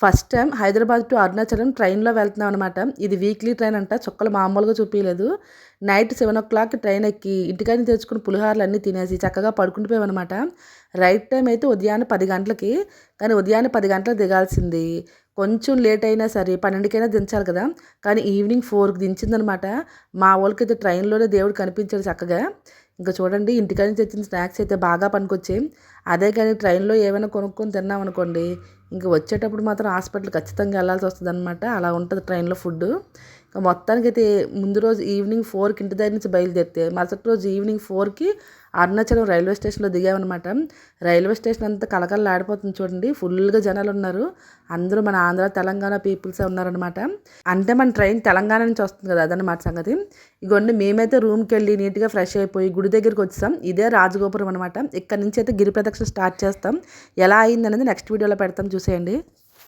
First time Hyderabad to Arunachalam ట్రైన్లో వెళ్తున్నాం అనమాట. ఇది వీక్లీ ట్రైన్ అంట, చుక్కలు మామూలుగా చూపించలేదు. నైట్ 7 o'clock ట్రైన్ ఎక్కి ఇంటికాడిని తెచ్చుకుని పులిహారలు అన్నీ తినేసి చక్కగా పడుకుంటుపోయామన్నమాట. రైట్ టైం అయితే ఉదయాన్నే 10 గంటలకి, కానీ ఉదయాన్నే 10 గంటలకు దిగాల్సింది. కొంచెం లేట్ అయినా సరే 12కైనా దించాలి కదా, కానీ ఈవినింగ్ 4కి దించిందనమాట. మా వాళ్ళకైతే ట్రైన్లోనే దేవుడు కనిపించాడు చక్కగా. ఇంకా చూడండి, ఇంటికాడ నుంచి తెచ్చిన స్నాక్స్ అయితే బాగా పనికొచ్చాయి. అదే కానీ ట్రైన్లో ఏమైనా కొనుక్కొని తిన్నాం అనుకోండి, ఇంక వచ్చేటప్పుడు మాత్రం హాస్పిటల్ ఖచ్చితంగా వెళ్ళాల్సి వస్తుంది అనమాట. అలా ఉంటుంది ట్రైన్లో ఫుడ్. ఇంకా మొత్తానికైతే ముందు రోజు ఈవినింగ్ 4కి ఇంటి దగ్గర నుంచి బయలుదేరితే మరుసటి రోజు ఈవినింగ్ 4కి అరుణాచలం రైల్వే స్టేషన్లో దిగామన్నమాట. రైల్వే స్టేషన్ అంతా కలకలలాడిపోతుంది చూడండి, ఫుల్గా జనాలు ఉన్నారు. అందరూ మన ఆంధ్ర తెలంగాణ పీపుల్సే ఉన్నారనమాట. అంటే మన ట్రైన్ తెలంగాణ నుంచి వస్తుంది కదా, అదనమాట సంగతి. ఇగోండి, మేమైతే రూమ్కి వెళ్ళి నీట్గా ఫ్రెష్ అయిపోయి గుడి దగ్గరికి వచ్చాం. ఇదే రాజగోపురం అనమాట. ఇక్కడ నుంచి అయితే గిరి ప్రదక్షిణ స్టార్ట్ చేస్తాం. ఎలా అయిందనేది నెక్స్ట్ వీడియోలో పెడతాం, చూసేయండి.